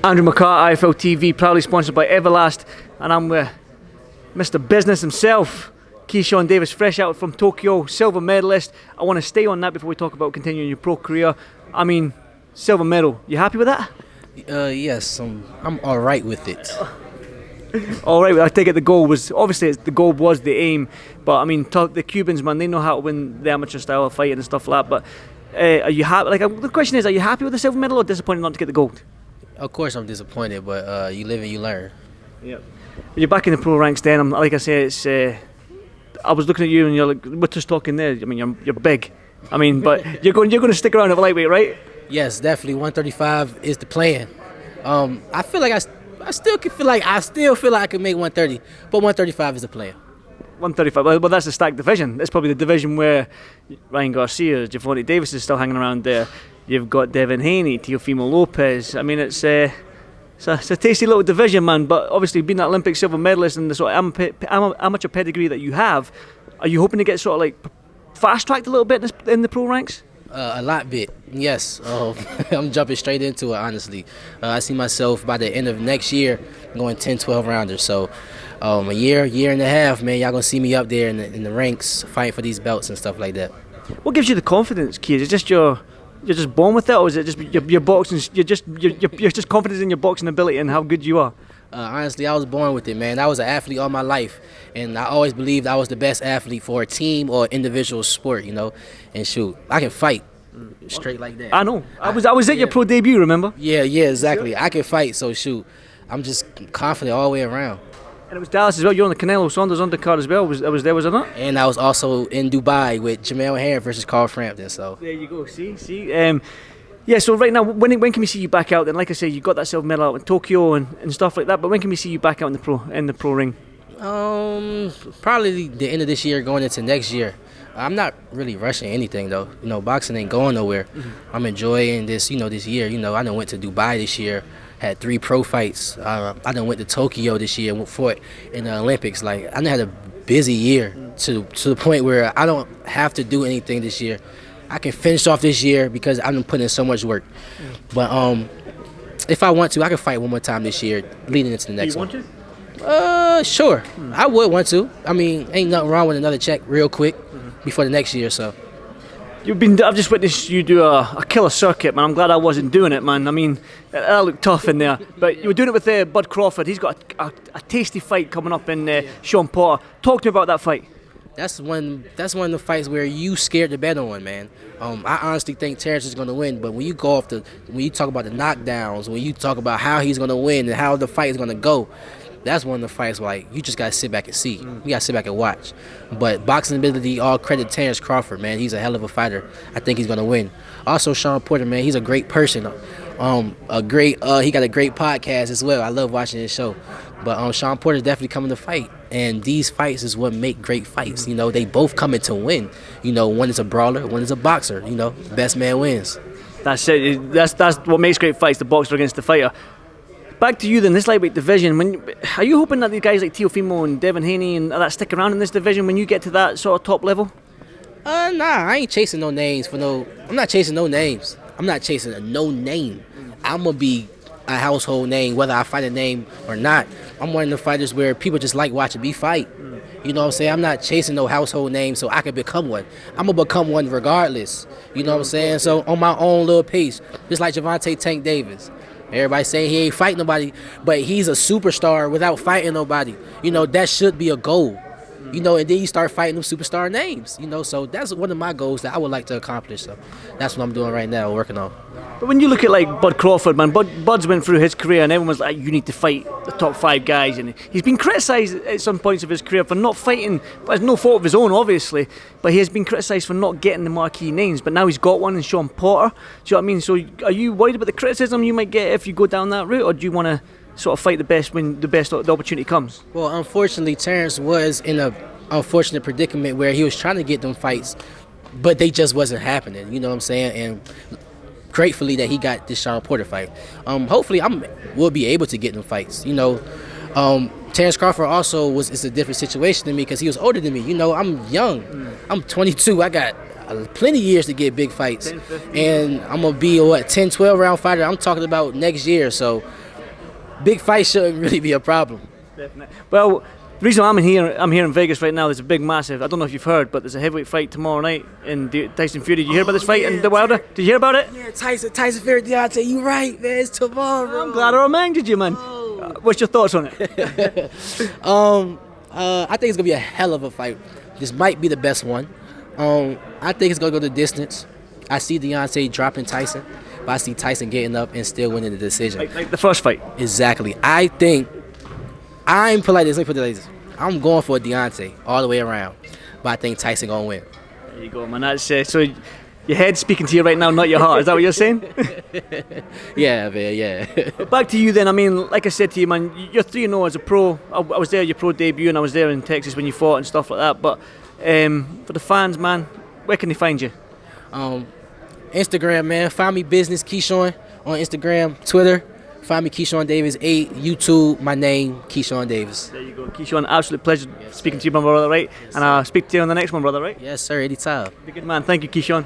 Andrew McCART, IFL TV, proudly sponsored by Everlast, and I'm with Mr. Business himself, Keyshawn Davis, fresh out from Tokyo, silver medalist. I want to stay on that before we talk about continuing your pro career. I mean, silver medal, you happy with that? Yes, I'm all right with it. All right, I take it the goal was, obviously the goal was the aim, but I mean, the Cubans, man, they know how to win the amateur style of fighting and stuff like that, but are you happy? Like, the question is, are you happy with the silver medal or disappointed not to get the gold? Of course I'm disappointed, but you live and you learn. Yep. You're back in the pro ranks then. Like I say, it's. I was looking at you and you're like, we're just talking there. I mean, you're big. I mean, but you're going to stick around at lightweight, right? Yes, definitely. 135 is the plan. I feel like I still feel like I can make 130, but 135 is the plan. 135. Well, that's a stacked division. It's probably the division where Ryan Garcia, Javante Davis is still hanging around there. You've got Devin Haney, Teofimo Lopez. I mean, it's a tasty little division, man. But obviously, being that Olympic silver medalist and the sort of amateur pedigree that you have, are you hoping to get sort of like fast tracked a little bit in the pro ranks? A lot bit, yes. I'm jumping straight into it, honestly. I see myself by the end of next year going 10, 12 rounders. So a year and a half, man, y'all gonna see me up there in the ranks fighting for these belts and stuff like that. What gives you the confidence, Key? Is it just you're just born with it, or is it just your boxing? You're just confident in your boxing ability and how good you are. Honestly, I was born with it, man. I was an athlete all my life, and I always believed I was the best athlete for a team or individual sport, you know. And shoot, I can fight straight like that. I know. I was at your pro debut, remember? Yeah, exactly. I can fight, so shoot, I'm just confident all the way around. And it was Dallas as well. You're on the Canelo Saunders undercard as well. I was there, was it not? And I was also in Dubai with Jamel Herring versus Carl Frampton. So there you go. See. Yeah. So right now, when can we see you back out? And like I say, you got that silver medal out in Tokyo and stuff like that. But when can we see you back out in the pro ring? Probably the end of this year, going into next year. I'm not really rushing anything though. You know, boxing ain't going nowhere. Mm-hmm. I'm enjoying this. This year. I done went to Dubai this year. Had 3 pro fights. I done went to Tokyo this year and fought in the Olympics. Like, I done had a busy year to the point where I don't have to do anything this year. I can finish off this year because I've been putting in so much work. But if I want to, I can fight one more time this year, leading into the next one. Do you want to? Sure. I would want to. I mean, ain't nothing wrong with another check real quick before the next year, so. I've just witnessed you do a killer circuit, man. I'm glad I wasn't doing it, man. I mean, that looked tough in there. But you were doing it with Bud Crawford. He's got a tasty fight coming up in Sean Porter. Talk to me about that fight. That's one of the fights where you scared to bet on, man. I honestly think Terrence is going to win, but when you talk about the knockdowns, when you talk about how he's going to win and how the fight is going to go, that's one of the fights where, like, you just got to sit back and see. You got to sit back and watch. But boxing ability, all credit Terrence Crawford, man. He's a hell of a fighter. I think he's going to win. Also, Sean Porter, man, he's a great person. He got a great podcast as well. I love watching his show. But Sean Porter's definitely coming to fight. And these fights is what make great fights. They both come in to win. One is a brawler, one is a boxer. Best man wins. That's it. That's what makes great fights, the boxer against the fighter. Back to you then, this lightweight division. Are you hoping that the guys like Teofimo and Devin Haney and that stick around in this division when you get to that sort of top level? Nah, I ain't chasing no names I'm not chasing no names. I'm not chasing a no name. I'm gonna be a household name whether I fight a name or not. I'm one of the fighters where people just like watching me fight. You know what I'm saying? I'm not chasing no household name so I can become one. I'm gonna become one regardless. You know what I'm saying? So on my own little pace, just like Javante Tank Davis. Everybody saying he ain't fighting nobody, but he's a superstar without fighting nobody. That should be a goal. And then you start fighting them superstar names. So that's one of my goals that I would like to accomplish. So that's what I'm doing right now, working on. But when you look at like Bud Crawford, man, Bud's went through his career and everyone's like, you need to fight the top 5 guys. And he's been criticised at some points of his career for not fighting, but it's no fault of his own, obviously. But he has been criticised for not getting the marquee names. But now he's got one in Sean Porter. Do you know what I mean? So are you worried about the criticism you might get if you go down that route? Or do you want to sort of fight the best when the opportunity comes? Well, unfortunately, Terrence was in a unfortunate predicament where he was trying to get them fights, but they just wasn't happening. You know what I'm saying? And gratefully that he got this Sean Porter fight. Hopefully we'll be able to get them fights. Terrence Crawford also it's a different situation than me because he was older than me. I'm young. I'm 22. I got plenty of years to get big fights. 10, 15. And I'm going to be a 10, 12 round fighter. I'm talking about next year. So big fight shouldn't really be a problem. Definitely. Well, the reason I'm here in Vegas right now. There's a big, massive. I don't know if you've heard, but there's a heavyweight fight tomorrow night in Tyson Fury. Did you hear about this fight in the Wilder? Did you hear about it? Yeah, Tyson Fury, Deontay, you right, man. It's tomorrow. I'm glad I reminded you, man. What's your thoughts on it? I think it's gonna be a hell of a fight. This might be the best one. I think it's gonna go the distance. I see Deontay dropping Tyson, but I see Tyson getting up and still winning the decision. Like the first fight. Exactly. I think I'm polite. Let me put it like this. I'm going for Deontay all the way around, but I think Tyson gonna win. There you go, man. That's so your head's speaking to you right now, not your heart. Is that what you're saying? Yeah, man. Yeah. Back to you then. I mean, like I said to you, man, you're 3-0 as a pro. I was there at your pro debut, and I was there in Texas when you fought and stuff like that. But for the fans, man, where can they find you? Instagram, man. Find me Business Keyshawn on Instagram, Twitter. Find me Keyshawn Davis 8, YouTube, my name, Keyshawn Davis. There you go. Keyshawn, absolute pleasure speaking to you, my brother, right? Yes, and I'll speak to you on the next one, brother, right? Yes, sir, anytime. Be a good man. Thank you, Keyshawn.